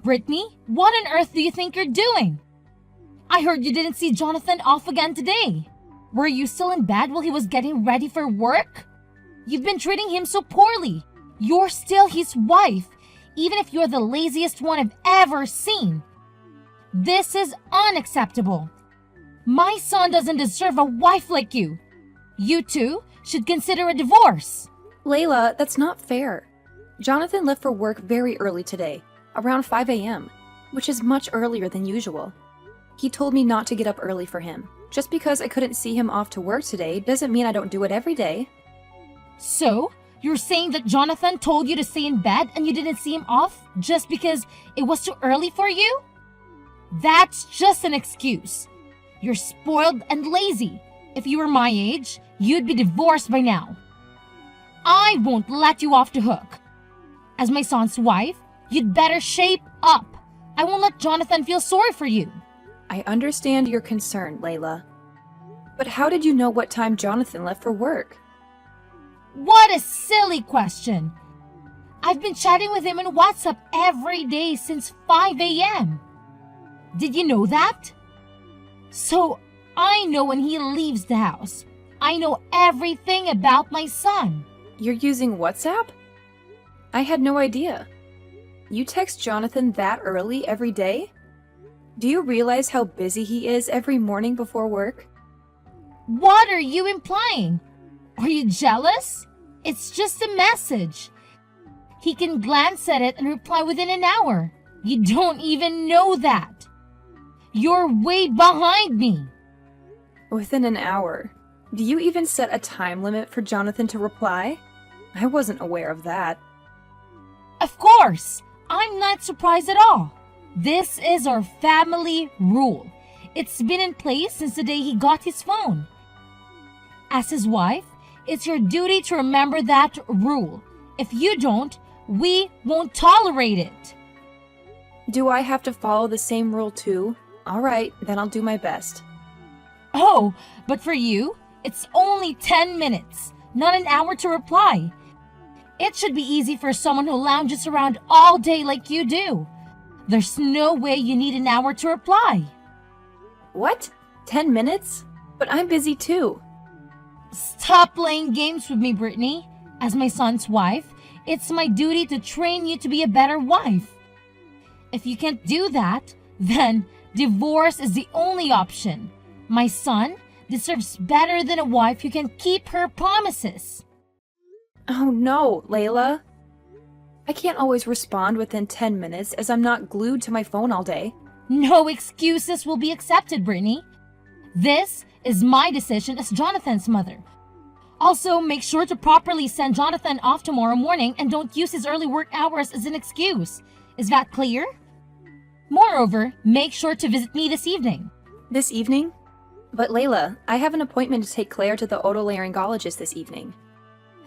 Brittany, what on earth do you think you're doing? I heard you didn't see Jonathan off again today. Were you still in bed while he was getting ready for work? You've been treating him so poorly. You're still his wife, even if you're the laziest one I've ever seen. This is unacceptable. My son doesn't deserve a wife like you. You two should consider a divorce. Layla, that's not fair. Jonathan left for work very early today, around 5 a.m., which is much earlier than usual. He told me not to get up early for him. Just because I couldn't see him off to work today doesn't mean I don't do it every day. So, you're saying that Jonathan told you to stay in bed and you didn't see him off just because it was too early for you? That's just an excuse. You're spoiled and lazy. If you were my age, you'd be divorced by now. I won't let you off the hook. As my son's wife, you'd better shape up. I won't let Jonathan feel sorry for you. I understand your concern, Layla. But how did you know what time Jonathan left for work? What a silly question. I've been chatting with him on WhatsApp every day since 5 a.m. Did you know that? So I know when he leaves the house. I know everything about my son. You're using WhatsApp? I had no idea. You text Jonathan that early every day? Do you realize how busy he is every morning before work? What are you implying? Are you jealous? It's just a message. He can glance at it and reply within an hour. You don't even know that. You're way behind me. Within an hour? Do you even set a time limit for Jonathan to reply? I wasn't aware of that. Of course, I'm not surprised at all. This is our family rule. It's been in place since the day he got his phone. As his wife, it's your duty to remember that rule. If you don't, we won't tolerate it. Do I have to follow the same rule too? All right, then I'll do my best. Oh, but for you, it's only 10 minutes, not an hour to reply. It should be easy for someone who lounges around all day like you do. There's no way you need an hour to reply. What? 10 minutes? But I'm busy too. Stop playing games with me, Brittany. As my son's wife, it's my duty to train you to be a better wife. If you can't do that, then divorce is the only option. My son deserves better than a wife who can keep her promises. Oh no, Layla. I can't always respond within 10 minutes as I'm not glued to my phone all day. No excuses will be accepted, Brittany. This is my decision as Jonathan's mother. Also, make sure to properly send Jonathan off tomorrow morning and don't use his early work hours as an excuse. Is that clear? Moreover, make sure to visit me this evening. This evening? But Layla, I have an appointment to take Claire to the otolaryngologist this evening.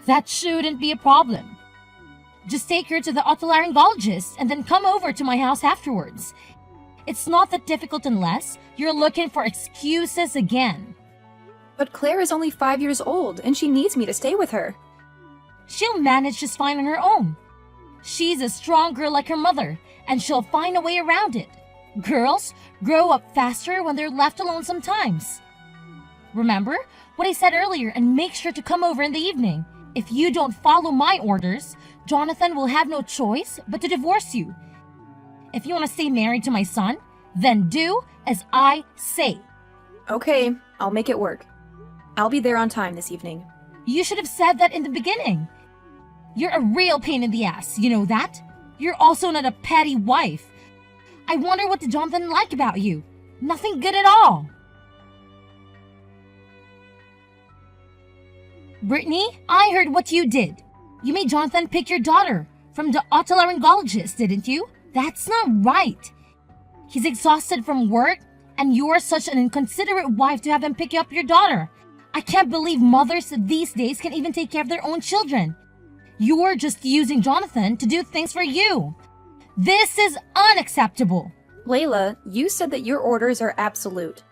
That shouldn't be a problem. Just take her to the otolaryngologist and then come over to my house afterwards. It's not that difficult unless you're looking for excuses again. But Claire is only 5 years old and she needs me to stay with her. She'll manage just fine on her own. She's a strong girl like her mother, and she'll find a way around it. Girls grow up faster when they're left alone sometimes. Remember what I said earlier and make sure to come over in the evening. If you don't follow my orders, Jonathan will have no choice but to divorce you. If you want to stay married to my son, then do as I say. Okay, I'll make it work. I'll be there on time this evening. You should have said that in the beginning. You're a real pain in the ass, you know that? You're also not a petty wife. I wonder what did Jonathan like about you? Nothing good at all. Brittany, I heard what you did. You made Jonathan pick your daughter from the otolaryngologist, didn't you? That's not right. He's exhausted from work, and you're such an inconsiderate wife to have him pick up your daughter. I can't believe mothers these days can even take care of their own children. You're just using Jonathan to do things for you. This is unacceptable. Layla, you said that your orders are absolute.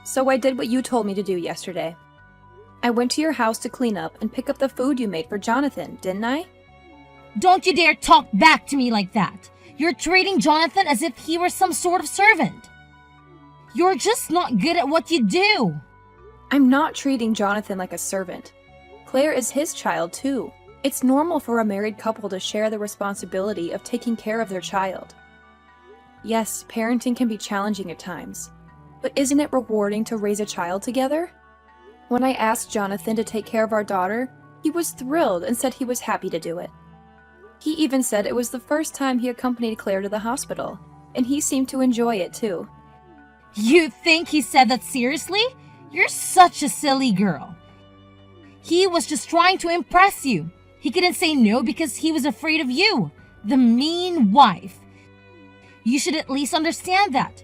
So I did what you told me to do yesterday. I went to your house to clean up and pick up the food you made for Jonathan, didn't I? Don't you dare talk back to me like that. You're treating Jonathan as if he were some sort of servant. You're just not good at what you do. I'm not treating Jonathan like a servant. Claire is his child, too. It's normal for a married couple to share the responsibility of taking care of their child. Yes, parenting can be challenging at times, but isn't it rewarding to raise a child together? When I asked Jonathan to take care of our daughter, he was thrilled and said he was happy to do it. He even said it was the first time he accompanied Claire to the hospital, and he seemed to enjoy it too. You think he said that seriously? You're such a silly girl. He was just trying to impress you. He couldn't say no because he was afraid of you, the mean wife. You should at least understand that.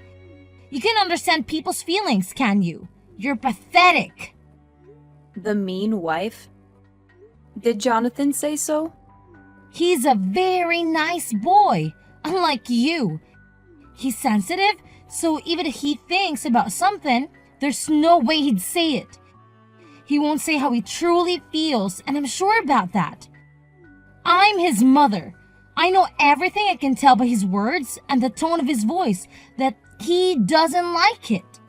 You can understand people's feelings, can you? You're pathetic. The mean wife? Did Jonathan say so? He's a very nice boy, unlike you. He's sensitive, so even if he thinks about something, there's no way he'd say it. He won't say how he truly feels, and I'm sure about that. I'm his mother. I know everything. I can tell by his words and the tone of his voice that he doesn't like it.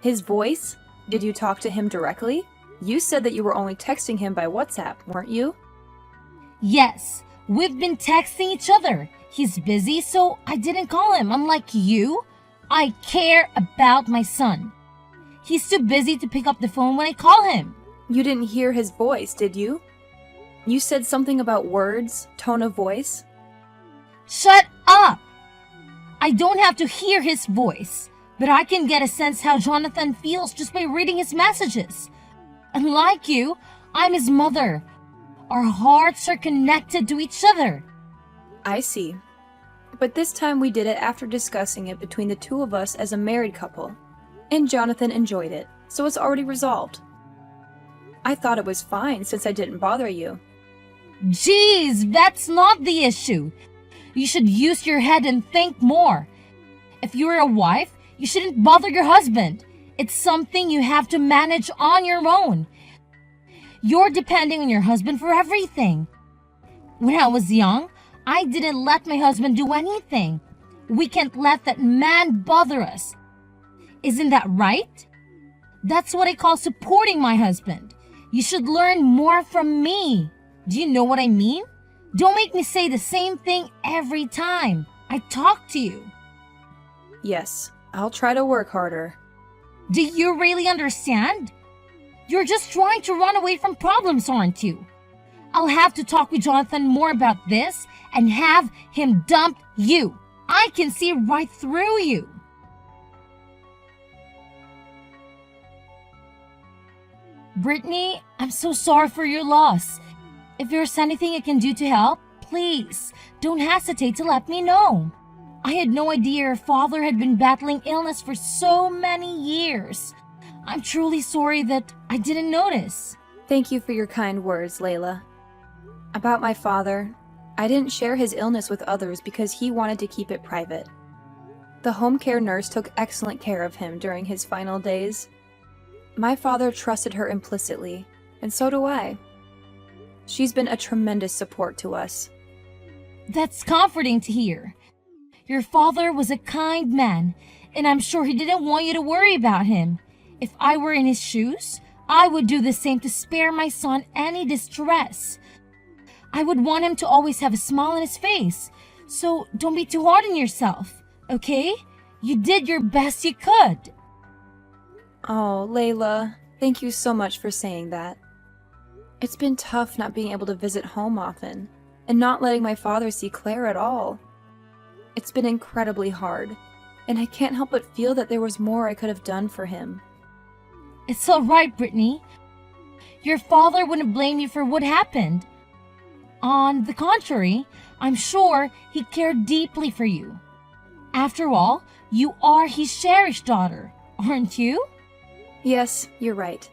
His voice? Did you talk to him directly? You said that you were only texting him by WhatsApp, weren't you? Yes, we've been texting each other. He's busy, so I didn't call him. Unlike you, I care about my son. He's too busy to pick up the phone when I call him. You didn't hear his voice, did you? You said something about words, tone of voice? Shut up! I don't have to hear his voice, but I can get a sense how Jonathan feels just by reading his messages. Unlike you, I'm his mother. Our hearts are connected to each other. I see. But this time we did it after discussing it between the two of us as a married couple. And Jonathan enjoyed it, so it's already resolved. I thought it was fine since I didn't bother you. Jeez, that's not the issue. You should use your head and think more. If you're a wife, you shouldn't bother your husband. It's something you have to manage on your own. You're depending on your husband for everything. When I was young, I didn't let my husband do anything. We can't let that man bother us. Isn't that right? That's what I call supporting my husband. You should learn more from me. Do you know what I mean? Don't make me say the same thing every time I talk to you. Yes, I'll try to work harder. Do you really understand? You're just trying to run away from problems, aren't you? I'll have to talk with Jonathan more about this and have him dump you. I can see right through you. Brittany, I'm so sorry for your loss. If there's anything I can do to help, please don't hesitate to let me know. I had no idea your father had been battling illness for so many years. I'm truly sorry that I didn't notice. Thank you for your kind words, Layla. About my father, I didn't share his illness with others because he wanted to keep it private. The home care nurse took excellent care of him during his final days. My father trusted her implicitly, and so do I. She's been a tremendous support to us. That's comforting to hear. Your father was a kind man, and I'm sure he didn't want you to worry about him. If I were in his shoes, I would do the same to spare my son any distress. I would want him to always have a smile on his face, so don't be too hard on yourself, okay? You did your best you could. Oh, Layla, thank you so much for saying that. It's been tough not being able to visit home often, and not letting my father see Claire at all. It's been incredibly hard, and I can't help but feel that there was more I could have done for him. It's all right, Brittany. Your father wouldn't blame you for what happened. On the contrary, I'm sure he cared deeply for you. After all, you are his cherished daughter, aren't you? Yes, you're right.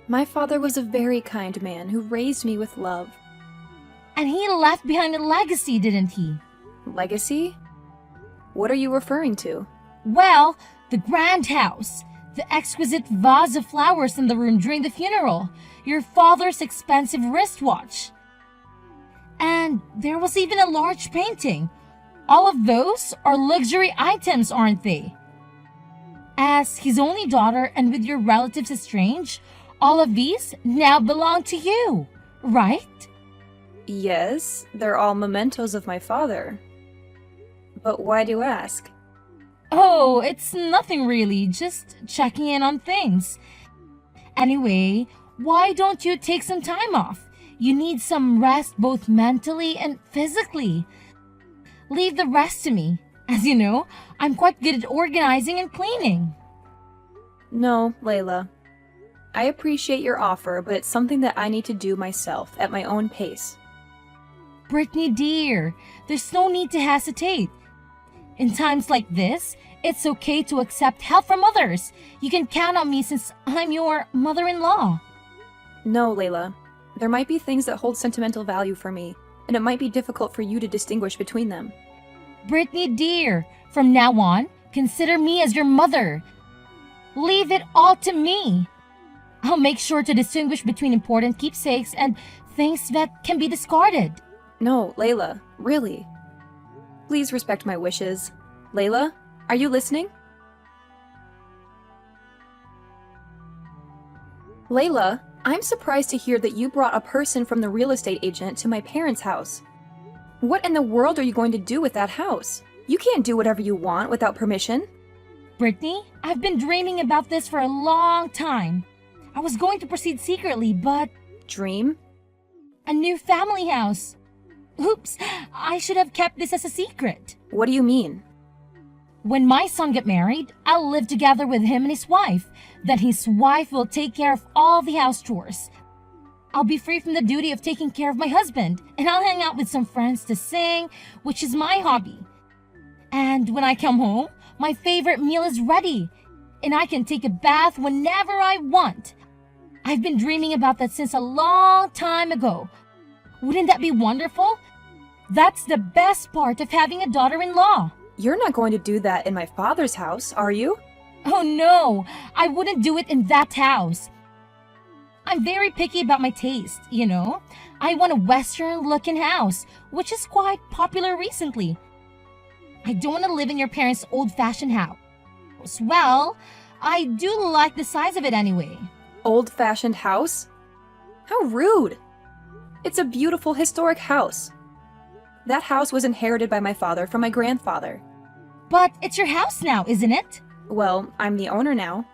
My father was a very kind man who raised me with love. And he left behind a legacy, didn't he? Legacy? What are you referring to? Well, the grand house, the exquisite vase of flowers in the room during the funeral, your father's expensive wristwatch. And there was even a large painting. All of those are luxury items, aren't they? As his only daughter and with your relatives estranged, all of these now belong to you, right? Yes, they're all mementos of my father. But why do you ask? Oh, it's nothing really, just checking in on things. Anyway, why don't you take some time off? You need some rest both mentally and physically. Leave the rest to me. As you know, I'm quite good at organizing and cleaning. No, Layla. I appreciate your offer, but it's something that I need to do myself at my own pace. Brittany dear, there's no need to hesitate. In times like this, it's okay to accept help from others. You can count on me since I'm your mother-in-law. No, Layla. There might be things that hold sentimental value for me, and it might be difficult for you to distinguish between them. Brittany dear, from now on, consider me as your mother. Leave it all to me. I'll make sure to distinguish between important keepsakes and things that can be discarded. No, Layla, really. Please respect my wishes. Layla, are you listening? Layla, I'm surprised to hear that you brought a person from the real estate agent to my parents' house. What in the world are you going to do with that house? You can't do whatever you want without permission. Brittany, I've been dreaming about this for a long time. I was going to proceed secretly, but Dream? a new family house. Oops, I should have kept this as a secret. What do you mean? When my son get married, I'll live together with him and his wife. Then his wife will take care of all the house chores. I'll be free from the duty of taking care of my husband, and I'll hang out with some friends to sing, which is my hobby. And when I come home, my favorite meal is ready, and I can take a bath whenever I want. I've been dreaming about that since a long time ago. Wouldn't that be wonderful? That's the best part of having a daughter-in-law. You're not going to do that in my father's house, are you? Oh no, I wouldn't do it in that house. I'm very picky about my taste, you know. I want a Western-looking house, which is quite popular recently. I don't want to live in your parents' old-fashioned house. Well, I do like the size of it anyway. Old-fashioned house? How rude! It's a beautiful historic house. That house was inherited by my father from my grandfather. But it's your house now, isn't it? Well, I'm the owner now.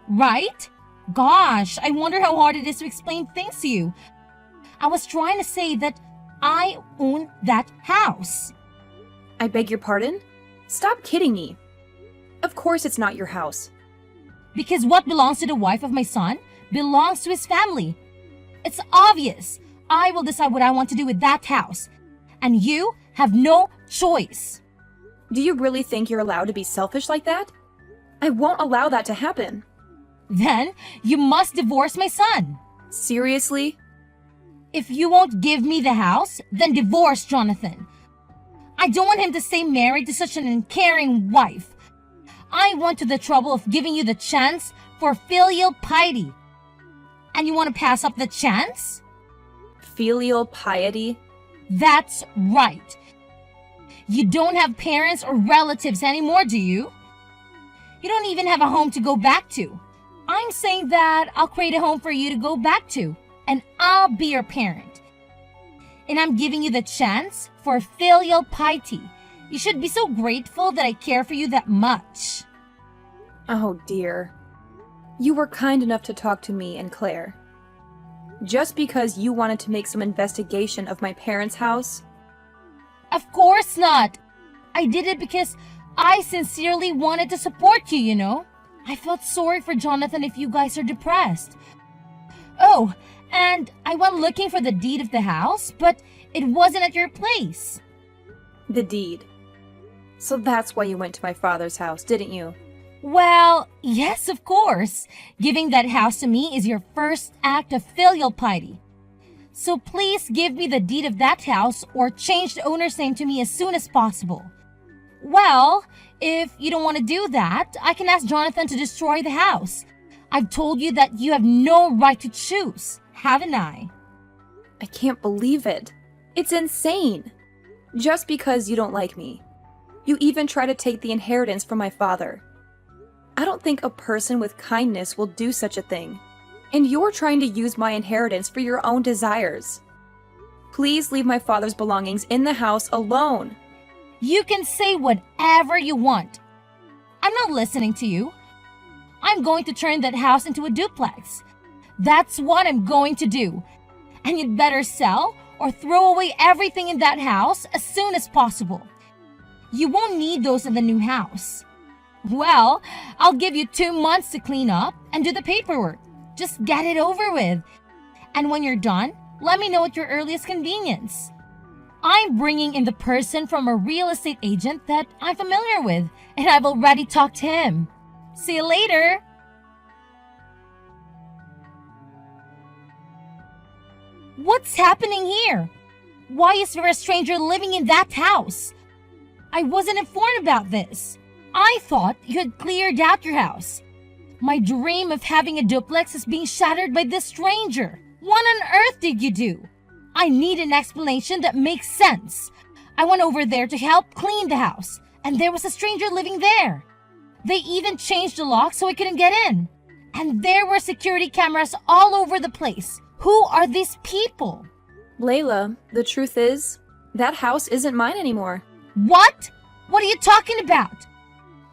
Right? Gosh, I wonder how hard it is to explain things to you. I was trying to say that I own that house. I beg your pardon? Stop kidding me. Of course it's not your house. Because what belongs to the wife of my son belongs to his family. It's obvious. I will decide what I want to do with that house. And you have no choice. Do you really think you're allowed to be selfish like that? I won't allow that to happen. Then you must divorce my son. Seriously? If you won't give me the house, then divorce Jonathan. I don't want him to stay married to such an uncaring wife. I went to the trouble of giving you the chance for filial piety. And you want to pass up the chance? Filial piety? That's right. You don't have parents or relatives anymore, do you? You don't even have a home to go back to. I'm saying that I'll create a home for you to go back to, and I'll be your parent. And I'm giving you the chance for filial piety. You should be so grateful that I care for you that much. Oh dear. You were kind enough to talk to me and Claire. Just because you wanted to make some investigation of my parents' house? Of course not. I did it because I sincerely wanted to support you, you know. I felt sorry for Jonathan if you guys are depressed. Oh, and I went looking for the deed of the house, but it wasn't at your place. The deed. So that's why you went to my father's house, didn't you? Well, yes, of course. Giving that house to me is your first act of filial piety. So please give me the deed of that house or change the owner's name to me as soon as possible. Well, if you don't want to do that, I can ask Jonathan to destroy the house. I've told you that you have no right to choose, haven't I? I can't believe it. It's insane. Just because you don't like me. You even try to take the inheritance from my father. I don't think a person with kindness will do such a thing. And you're trying to use my inheritance for your own desires. Please leave my father's belongings in the house alone. You can say whatever you want. I'm not listening to you. I'm going to turn that house into a duplex. That's what I'm going to do. And you'd better sell or throw away everything in that house as soon as possible. You won't need those in the new house. Well, I'll give you 2 months to clean up and do the paperwork. Just get it over with. And when you're done, let me know at your earliest convenience. I'm bringing in the person from a real estate agent that I'm familiar with, and I've already talked to him. See you later. What's happening here? Why is there a stranger living in that house? I wasn't informed about this. I thought you had cleared out your house. My dream of having a duplex is being shattered by this stranger. What on earth did you do? I need an explanation that makes sense. I went over there to help clean the house, and there was a stranger living there. They even changed the lock so I couldn't get in. And there were security cameras all over the place. Who are these people? Layla, the truth is, that house isn't mine anymore. What? What are you talking about?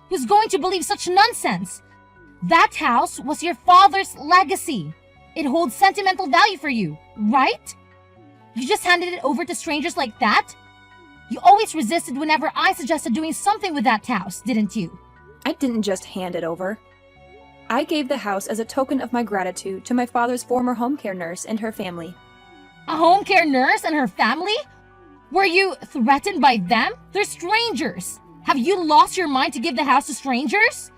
Who's going to believe such nonsense? That house was your father's legacy. It holds sentimental value for you, right? You just handed it over to strangers like that? You always resisted whenever I suggested doing something with that house, didn't you? I didn't just hand it over. I gave the house as a token of my gratitude to my father's former home care nurse and her family. A home care nurse and her family? Were you threatened by them? They're strangers. Have you lost your mind to give the house to strangers?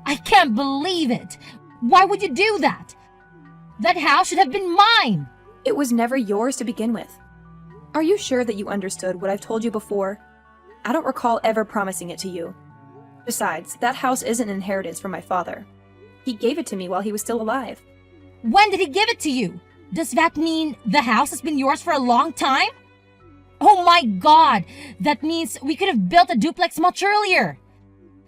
I can't believe it. Why would you do that? That house should have been mine. It was never yours to begin with. Are you sure that you understood what I've told you before? I don't recall ever promising it to you. Besides, that house isn't an inheritance from my father. He gave it to me while he was still alive. When did he give it to you? Does that mean the house has been yours for a long time? Oh my God! That means we could have built a duplex much earlier.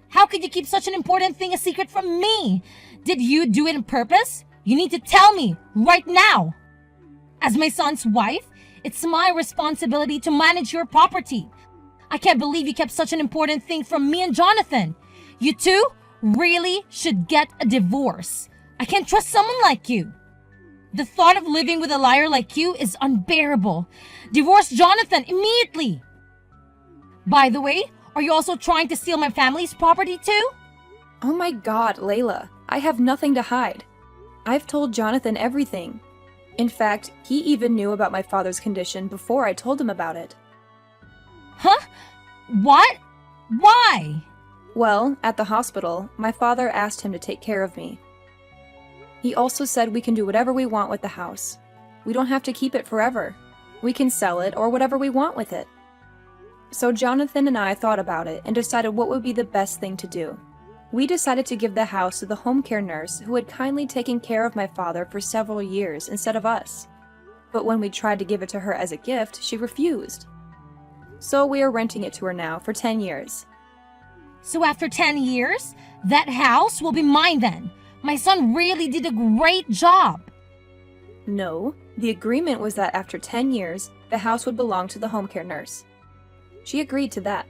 How could you keep such an important thing a secret from me? Did you do it on purpose? You need to tell me right now. As my son's wife, it's my responsibility to manage your property. I can't believe you kept such an important thing from me and Jonathan. You two really should get a divorce. I can't trust someone like you. The thought of living with a liar like you is unbearable. Divorce Jonathan immediately. By the way, are you also trying to steal my family's property too? Oh my God, Layla, I have nothing to hide. I've told Jonathan everything. In fact, he even knew about my father's condition before I told him about it. Huh? What? Why? Well, at the hospital, my father asked him to take care of me. He also said we can do whatever we want with the house. We don't have to keep it forever. We can sell it or whatever we want with it. So Jonathan and I thought about it and decided what would be the best thing to do. We decided to give the house to the home care nurse who had kindly taken care of my father for several years instead of us. But when we tried to give it to her as a gift, she refused. So we are renting it to her now for 10 years. So after 10 years, that house will be mine then. My son really did a great job. No, the agreement was that after 10 years, the house would belong to the home care nurse. She agreed to that.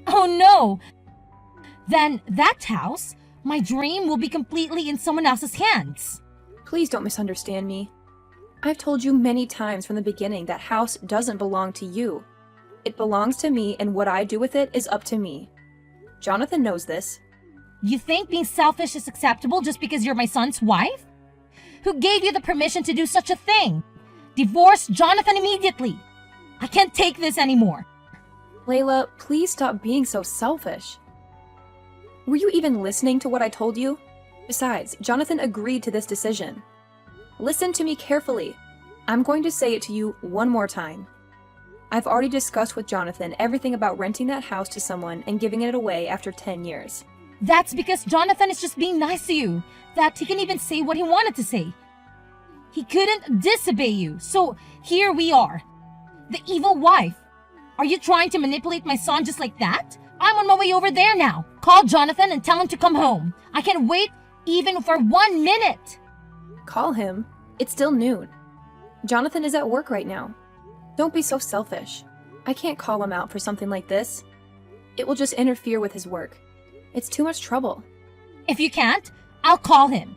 Oh no! Then that house, my dream, will be completely in someone else's hands. Please don't misunderstand me. I've told you many times from the beginning that house doesn't belong to you. It belongs to me, and what I do with it is up to me. Jonathan knows this. You think being selfish is acceptable just because you're my son's wife? Who gave you the permission to do such a thing? Divorce Jonathan immediately. I can't take this anymore. Layla, please stop being so selfish. Were you even listening to what I told you? Besides, Jonathan agreed to this decision. Listen to me carefully. I'm going to say it to you one more time. I've already discussed with Jonathan everything about renting that house to someone and giving it away after 10 years. That's because Jonathan is just being nice to you, that he can even say what he wanted to say. He couldn't disobey you, so here we are. The evil wife. Are you trying to manipulate my son just like that? I'm on my way over there now. Call Jonathan and tell him to come home. I can't wait even for 1 minute. Call him? It's still noon. Jonathan is at work right now. Don't be so selfish. I can't call him out for something like this. It will just interfere with his work. It's too much trouble. If you can't, I'll call him.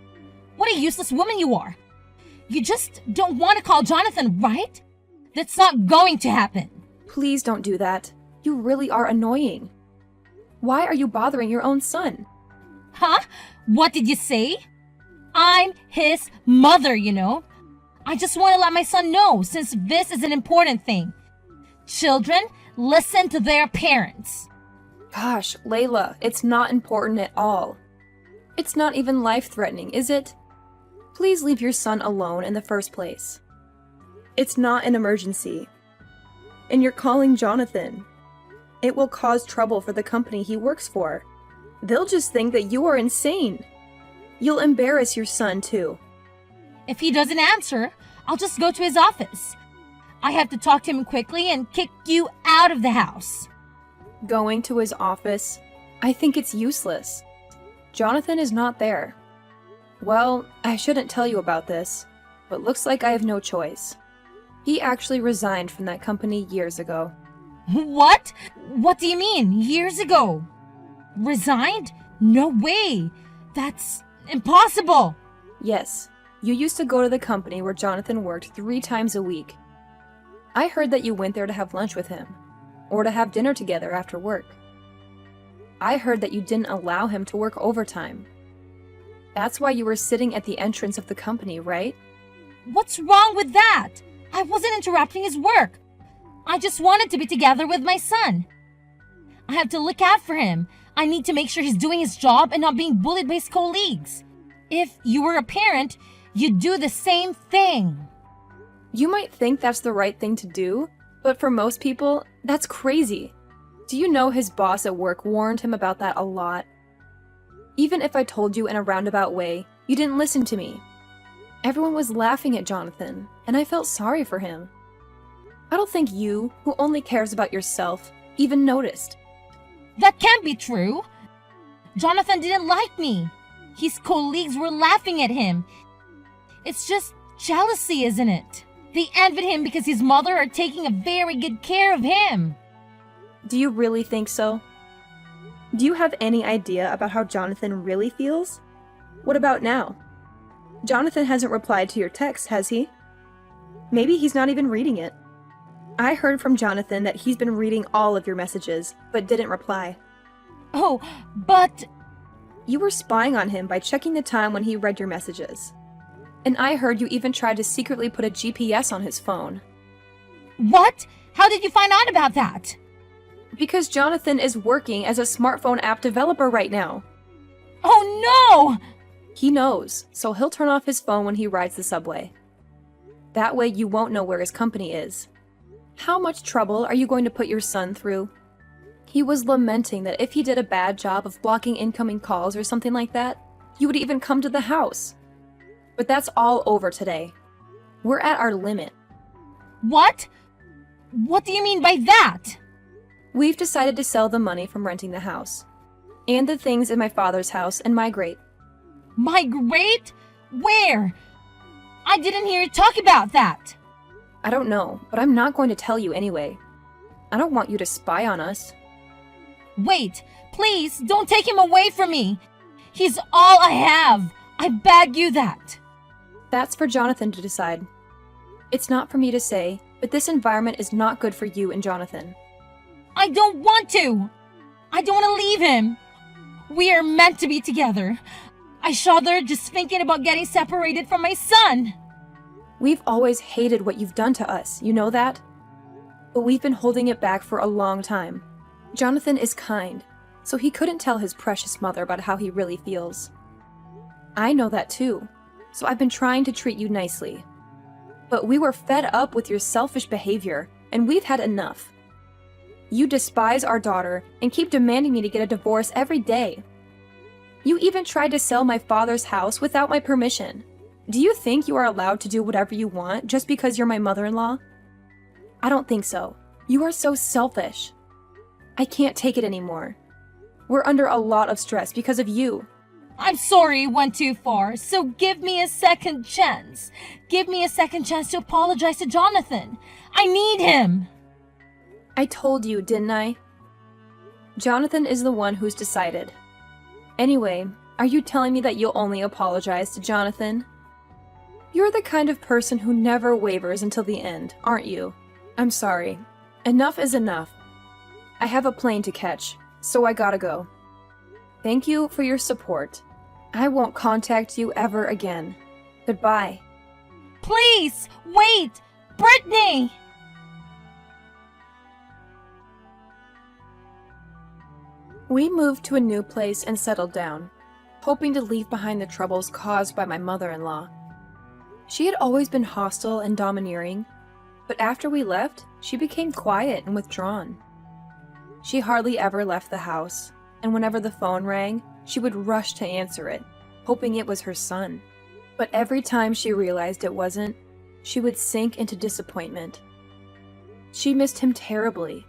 What a useless woman you are. You just don't want to call Jonathan, right? That's not going to happen. Please don't do that. You really are annoying. Why are you bothering your own son? Huh? What did you say? I'm his mother, you know. I just want to let my son know since this is an important thing. Children, listen to their parents. Gosh, Layla, it's not important at all. It's not even life-threatening, is it? Please leave your son alone in the first place. It's not an emergency. And you're calling Jonathan. It will cause trouble for the company he works for. They'll just think that you are insane. You'll embarrass your son, too. If he doesn't answer, I'll just go to his office. I have to talk to him quickly and kick you out of the house. Going to his office? I think it's useless. Jonathan is not there. Well, I shouldn't tell you about this, but looks like I have no choice. He actually resigned from that company years ago. What? What do you mean, years ago? Resigned? No way! That's impossible! Yes, you used to go to the company where Jonathan worked 3 times a week. I heard that you went there to have lunch with him, or to have dinner together after work. I heard that you didn't allow him to work overtime. That's why you were sitting at the entrance of the company, right? What's wrong with that? I wasn't interrupting his work. I just wanted to be together with my son. I have to look out for him. I need to make sure he's doing his job and not being bullied by his colleagues. If you were a parent, you'd do the same thing. You might think that's the right thing to do, but for most people, that's crazy. Do you know his boss at work warned him about that a lot? Even if I told you in a roundabout way, you didn't listen to me. Everyone was laughing at Jonathan, and I felt sorry for him. I don't think you, who only cares about yourself, even noticed. That can't be true. Jonathan didn't like me. His colleagues were laughing at him. It's just jealousy, isn't it? They envied him because his mother are taking a very good care of him. Do you really think so? Do you have any idea about how Jonathan really feels? What about now? Jonathan hasn't replied to your text, has he? Maybe he's not even reading it. I heard from Jonathan that he's been reading all of your messages, but didn't reply. Oh, but... You were spying on him by checking the time when he read your messages. And I heard you even tried to secretly put a GPS on his phone. What? How did you find out about that? Because Jonathan is working as a smartphone app developer right now. Oh no! He knows, so he'll turn off his phone when he rides the subway. That way you won't know where his company is. How much trouble are you going to put your son through? He was lamenting that if he did a bad job of blocking incoming calls or something like that, you would even come to the house. But that's all over today. We're at our limit. What? What do you mean by that? We've decided to sell the money from renting the house. And the things in my father's house and migrate. Migrate? Where? I didn't hear you talk about that. I don't know, but I'm not going to tell you anyway. I don't want you to spy on us. Wait, please, don't take him away from me. He's all I have. I beg you that. That's for Jonathan to decide. It's not for me to say, but this environment is not good for you and Jonathan. I don't want to. I don't want to leave him. We are meant to be together. I shudder just thinking about getting separated from my son. We've always hated what you've done to us, you know that? But we've been holding it back for a long time. Jonathan is kind, so he couldn't tell his precious mother about how he really feels. I know that too, so I've been trying to treat you nicely. But we were fed up with your selfish behavior, and we've had enough. You despise our daughter and keep demanding me to get a divorce every day. You even tried to sell my father's house without my permission. Do you think you are allowed to do whatever you want just because you're my mother-in-law? I don't think so, You are so selfish. I can't take it anymore. We're under a lot of stress because of you. I'm sorry it went too far, so give me a second chance. Give me a second chance to apologize to Jonathan. I need him. I told you, didn't I? Jonathan is the one who's decided. Anyway, are you telling me that you'll only apologize to Jonathan? You're the kind of person who never wavers until the end, aren't you? I'm sorry. Enough is enough. I have a plane to catch, so I gotta go. Thank you for your support. I won't contact you ever again. Goodbye. Please, wait! Brittany! We moved to a new place and settled down, hoping to leave behind the troubles caused by my mother-in-law. She had always been hostile and domineering, but after we left, she became quiet and withdrawn. She hardly ever left the house, and whenever the phone rang, she would rush to answer it, hoping it was her son. But every time she realized it wasn't, she would sink into disappointment. She missed him terribly,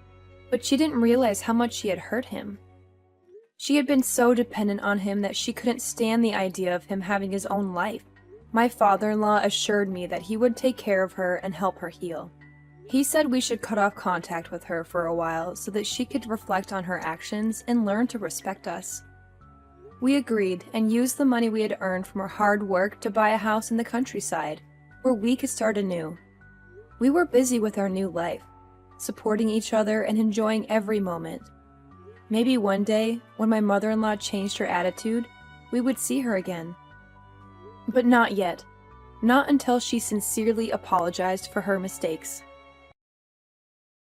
but she didn't realize how much she had hurt him. She had been so dependent on him that she couldn't stand the idea of him having his own life. My father-in-law assured me that he would take care of her and help her heal. He said we should cut off contact with her for a while so that she could reflect on her actions and learn to respect us. We agreed and used the money we had earned from our hard work to buy a house in the countryside, where we could start anew. We were busy with our new life, supporting each other and enjoying every moment. Maybe one day, when my mother-in-law changed her attitude, we would see her again. But not yet. Not until she sincerely apologized for her mistakes.